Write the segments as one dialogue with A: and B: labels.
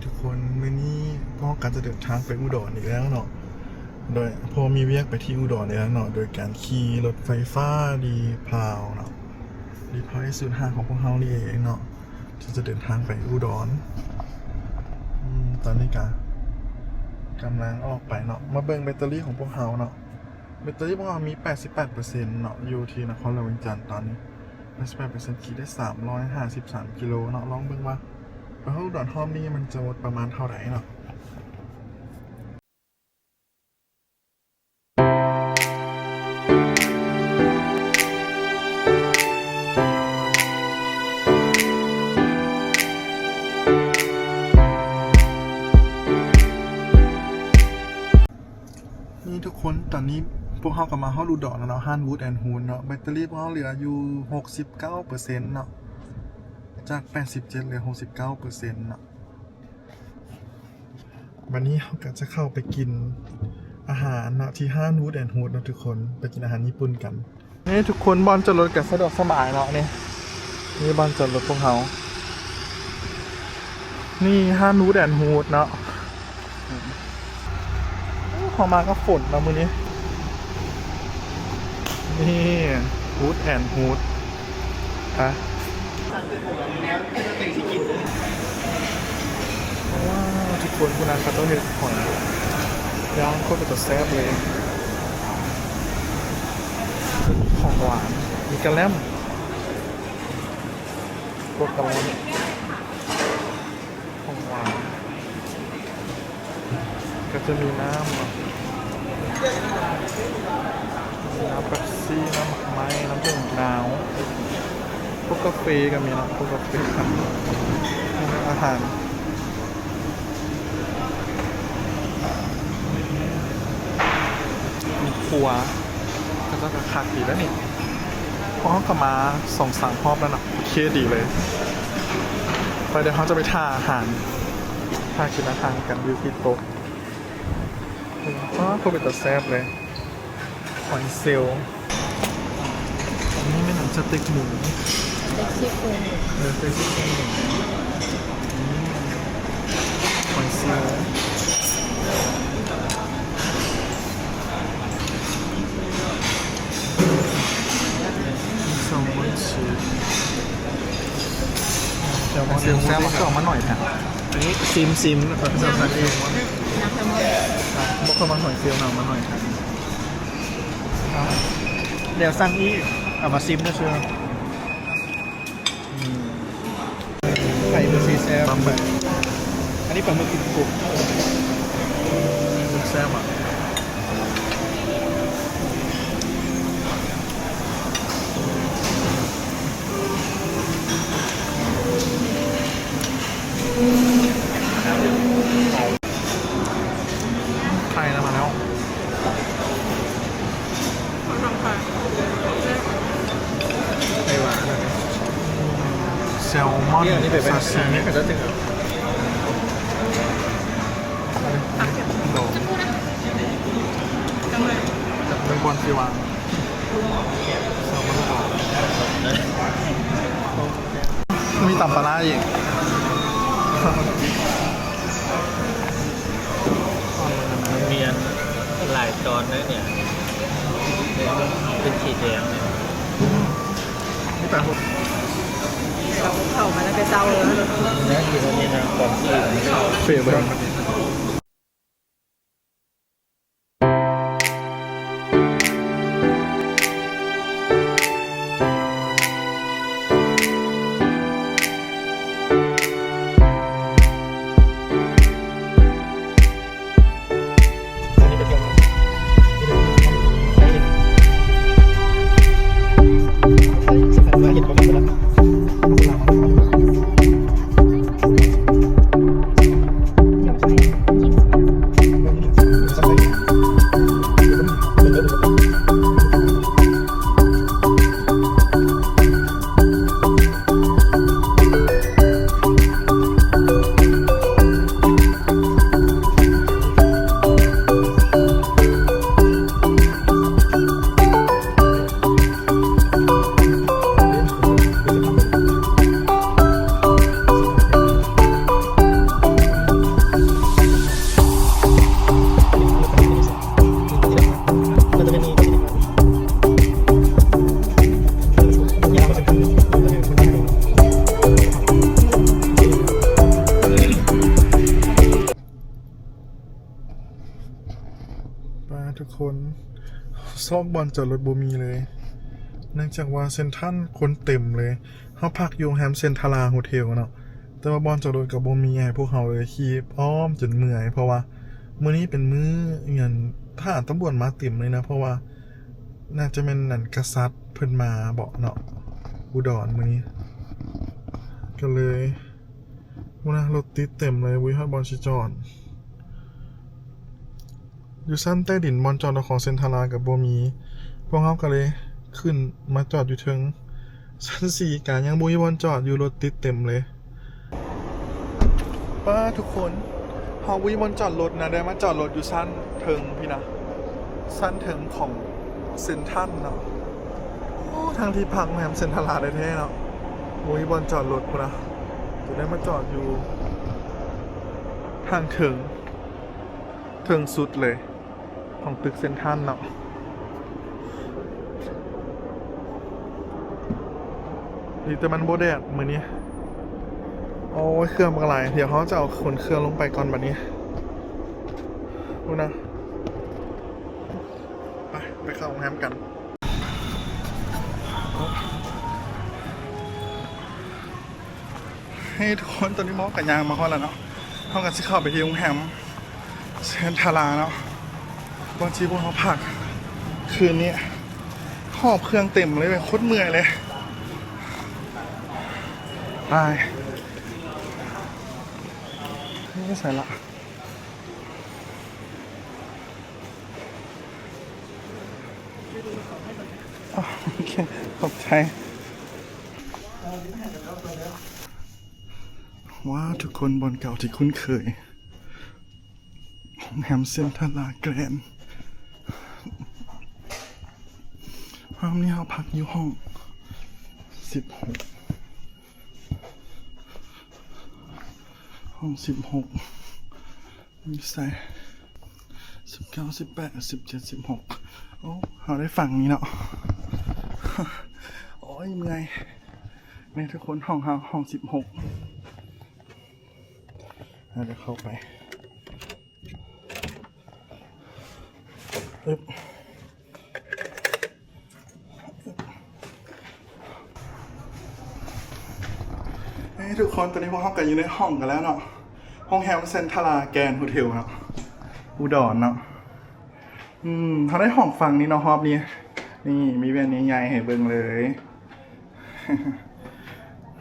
A: ทุกคนมื้อนี้พ่อการจะเดินทางไปอุดรอีกแล้วเนาะโดยพอมีเวียกไปที่อุดรแล้วเนาะโดยการขี่รถไฟฟ้าดีพาวเนาะดีพาวที่ศูนย์ห้าของพวกเฮานี่เองเนาะที่จะเดินทางไปอุดรตอนนี้กำลังออกไปเนาะมาเบิ่งแบตเตอรี่ของพวกเฮาเนาะแบตเตอรี่พวกเรามี 88% เนาะอยู่ที่นครหลวงจันทร์ตอนนี้ 88% ขี่ได้353กิโลเนาะลองเบิ่งว่าไปอุดรธานีมันจะหมดประมาณเท่าไหร่เนาะนี่ทุกคนตอนนี้พวกเขากลับมาฮอดอุดรแล้วเนาะฮันวูดแอนด์ฮูนเนาะแบตเตอรี่พวกเขาเหลืออยู่ 69% เนาะจาก87เหลือ 69% เนาะวันนี้เขาก็จะเข้าไปกินอาหารเนาะที่ฮันวูดแอนด์ฮูนเนาะทุกคนไปกินอาหารญี่ปุ่นกันนี่ทุกคนบอลจอดรถกับสะดวกสบายเนาะนี่บอลจอดรถพวกเขานี่ฮันวูดแอนด์ฮูนเนาะพอมาก็ฝนมามือนี้นี่ฮูดแอนด์ฮูดอะว้าวทุกคนคุณอาคาโต้เห็ดหอยย่างโคตรจะแซ่บเลยของหวานมีกระแลมพวกกระแลมของหวานก็จะมีน้ำเป๊ปซี่น้ำหมักไม้น้ำผึ้งหนาวพวกกาแฟก็มีนะพวกกาแฟครับอาหารมีครัวก็จะขาดดีแล้วนี่พอเขากลับมา2-3 รอบแล้วนะโอเคดีเลยไปเดี๋ยวเขาจะไปท่าอาหารท่ากินอาหารกันวิวที่โต๊ะก็เป็นตัวแซ่บเลยหอยเซลอันนี้ไม่หนังสเต็กหมู
B: เซ็กซี่โฟน
A: สเต็กซี่โครงหมูหอยเซลแซลมอนชีสแซลมอนแซลมอนก็ออกมาหน่อยค่ะอันนี้ซิมแบบแซลมอนเองว่า
B: น้ำแซลมอน
A: บอกเขามาหอยเซลหน่อยมาหน่อยค่ะเดี๋ยวสั่งอีกเอามาซิมนะเชื่อไข่เป็นซีแซ่บอันนี้ปลาหมึกกรุบแซ่บอ่ะไข่แล้วมาแล้วไข่หวานแซลมอนซาซิมิโดจับเป็นบอลฟิวางแซลมอนกรอบมีตับปลาร้าอีก
C: มันมีหลายตอนนะเนี่ยเป็นสีแดงเนี่ย
A: นี่แต่หุ่น
B: เข้ามาแล้วก็เจ้าเลย
C: นะอยู่ตรงนี้นะก่อนที่
A: เฟรเบิร์น ซอกบอลจอดรถบ่มีเลย เนื่องจากว่าเซ็นทรัลคนเต็มเลยเฮาพักอยู่โรงแรมเซ็นทราโฮเทลเนาะแต่ว่าบอลจอดรถก็บ่มีให้พวกเขาเลยขี่อ้อมจนเมื่อยเพราะว่ามื้อนี้เป็นมื้อเงินทหารตำรวจมาเต็มเลยนะเพราะว่าน่าจะเป็นนั่นกษัตริย์เพิ่นมาบอกเนาะอุดรมื้อนี้ก็เลยนะรถติดเต็มเลยวิฮอดบอลชิจอดอยู่ชั้นใต้ดินบอลจอดของเซ็นทรากับบ่มีพวกเขาก็เลยขึ้นมาจอดอยู่ถึงชั้น4กันยังบ่มีบอลจอดอยู่รถติดเต็มเลยป้าทุกคนเฮาวิบอลจอดรถนะได้มาจอดรถอยู่ชั้นถึงพี่นะชั้นถึงของเซ็นทรัลเนาะโอ้ทางที่พักแหมเซ็นทราได้แท้เนาะวิบอลจอดรถพุ่นนะจะได้มาจอดอยู่ทางถึงสุดเลยของตึกเซ็นทรัลเนาะนี่แต่มันโบแดดมือนี้โอ้ยเครื่องมันอะไรเดี๋ยวเขาจะเอาขนเครื่องลงไปก่อนแบบนี้ดูนะไปเข้าโรงแรมกันให้ทุกคนตอนนี้มองกับยางมาก่อนแล้วเนาะเขากันจะเข้าไปที่โรงแรมเซ็นทราเนาะวันที่พวกเขาพักคืนนี้หอบเครื่องเต็มเลยโคตรเมื่อยเลยตายไม่ใส่ละโอเคขอบใจว้าวทุกคนบนเก่าที่คุ้นเคยโรงแรมเซ็นทราแกรนด์ห้องนี้เราพักอยู่ห้อง16ห้อง16มีใส่19 18 17 16โอ้เราได้ฝั่งนี้เนาะโอ้ยเมื่อยนี่ทุกคนห้อง16เราจะเข้าไปอึ๊บทุกคนตอนนี้พวกเขากันอยู่ในห้องกันแล้วเนาะห้องแฮมเซ็นทราแกรนด์โฮเทลเนาะอุดรเนาะเขาได้ห้องฟังนี่เนาะฮอบนี่มีแว่นใหญ่ๆให้เบิ่งเลย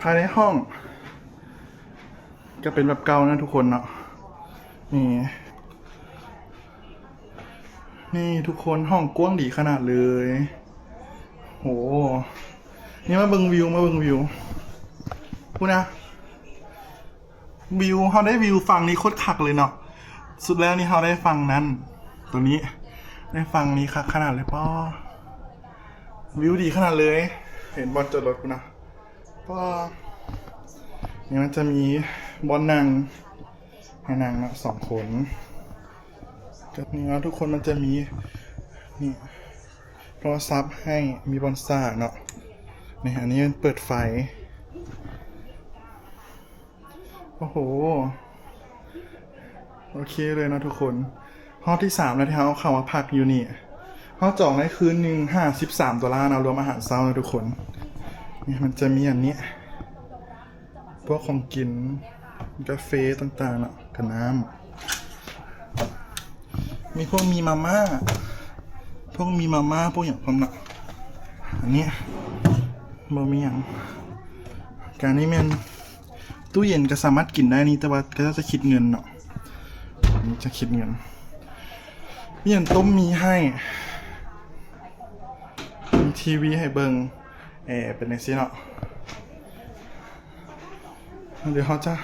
A: ภายในห้องก็เป็นแบบเก่านะทุกคนเนาะนี่ทุกคนห้องกว้างดีขนาดเลยโหนี่มาเบิ่งวิวพูดนะวิวเขาได้วิวฝั่งนี้โคตรคักเลยเนาะสุดแล้วนี่เขาได้ฝั่งนั้นตัวนี้ได้ฝั่งนี้คักขนาดเลยป้อวิวดีขนาดเลยเห็นบอลจอดรถกูนะป้อนี่มันจะมีบอลนั่งให้นั่งนะ2 คนก็นี่นะทุกคนมันจะมีนี่โทรศัพท์ให้มีบอลซ่าเนาะนี่อันนี้มันเปิดไฟโอ้โหโอเคเลยนะทุกคนห้องที่3แล้วที่เขาเข้ามาพักอยู่นี่ห้องจองได้คืนนึง$53นะรวมอาหารเช้านะทุกคนนี่มันจะมีอันนี้พวกของกินกาแฟต่างๆเนาะกับน้ำมีพวกมีมาม่าพวกอย่างผมเนาะอันนี้บ่มีอย่างการนี้มันตู้เย็นก็สามารถกินได้นี่แต่ว่าก็จะคิดเงินเนาะนี่จะคิดเงินมีอันต้มมีให้มีทีวีให้เบิ่งเป็นไงสิเนาะเดี๋ยวเขาจะ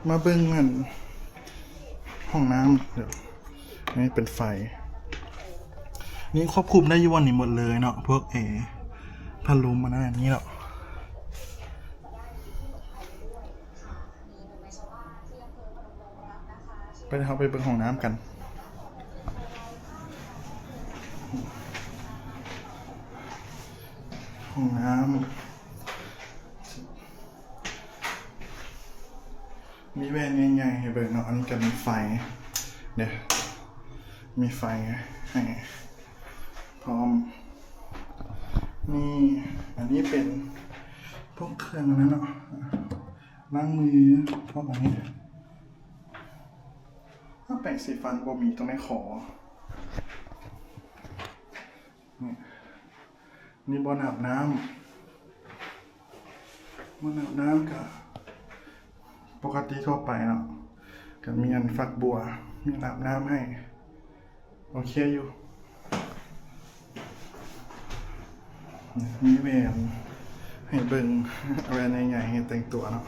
A: มาเบิ่งเงินห้องน้ำเดี๋ยวนี่เป็นไฟนี่ควบคุมได้อยู่วันนี้หมดเลยเนาะพวกพัดลมมาได้นี่เนาะไปเราไปเบิ่งห้องน้ำกันห้องน้ำมีแว่นใหญ่ๆให้เบิ่งเนาะอันนี้ก็มีไฟเดี๋ยวมีไฟให้ นี้เป็นพวกเครื่องนั้นเนาะล้างมือพวกอันนี้ถ้าแปรงสีฟันบ่มีต้องไม่ขอนี่บ่ออาบน้ำบ่ออาบน้ำกับปกติทั่วไปเนาะก็มีอันฝักบัวมีอาบน้ำให้โอเคอยู่มีแหวนให้เบิ่งแหวนใหญ่ๆให้แต่งตัวเนาะ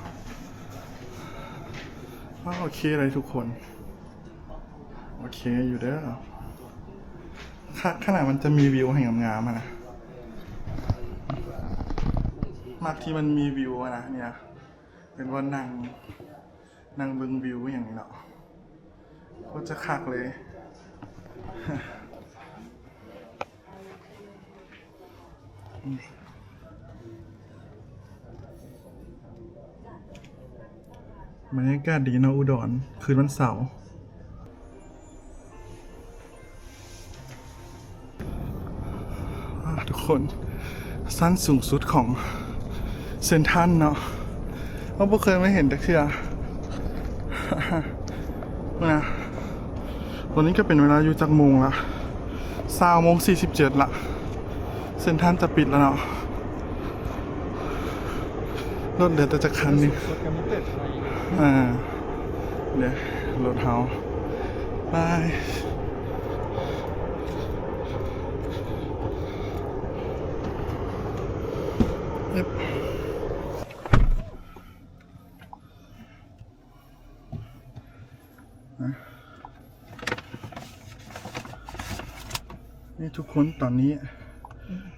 A: โอเคเลยทุกคนโอเคอยู่เด้อขนาดมันจะมีวิวให้งามๆนะมากที่มันมีวิวนะเนี่ยเป็นว่านั่งเบิ่งวิวอย่างนี้เนาะก็จะคักเลยบรรยากาศดีเนาะอุดรคืนวันเสาร์ทุกคนสั้นสูงสุดของเซนทรัลเนาะเราไม่เคยไม่เห็นแต่เชื่อนะวันนี้ก็เป็นเวลาอยู่จากโมงละ20:47ละเซนทรัลจะปิดแล้วเนาะรถเหลือแต่จะคันนึงเดี๋ยวรถเฮาบายนี่ทุกคนตอนนี้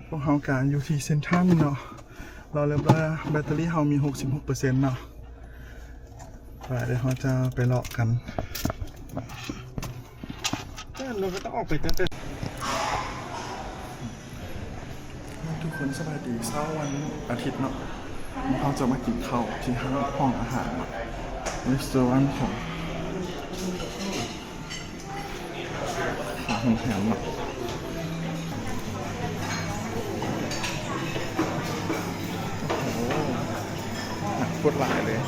A: พวกเฮาการอยู่ที่เซ็นทรัลเนาะเราเริ่มว่าแบตเตอรี่เฮามี 66% เนาะเดี๋ยวเราจะไปเลาะกันเราก็ต้องออกไปตั้งแต่ทุกคนสบายดีเช้าวันอาทิตย์เนาะเราจะมากินข้าวที่ห้องอาหารรีสอร์ทของโรงแรมเนาะโคตรหลายเลย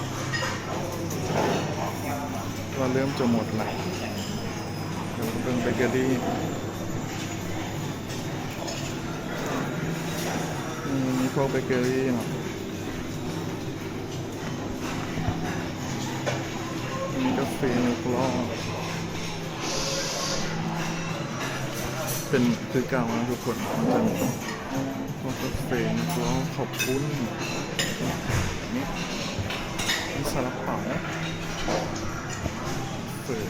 A: ว่าเริ่มจะหมดละเดี๋ยวเป็นเบเกอรี่มีพวกเบเกอรี่เนาะมีกาแฟในกล้องเป็นคือเก่านะทุกคนมันจะมีพวกกาแฟในกล้องขอบคุณนี่มีซาลาเปาเฝอ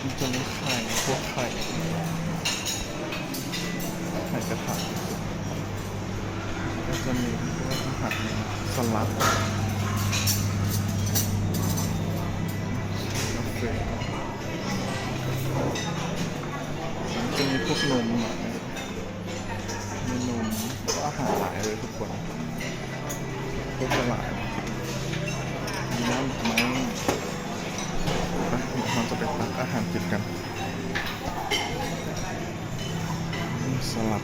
A: มันจะมีไข่พวกไข่กระถางก็จะมีพวกอาหารสลัดกาแฟจะมีพวกนมหน่อยมีนมก็อาหารหลายเลยทุกคนพวกหลายมีน้ำไม้เราจะไปตักอาหารกินกันสลัด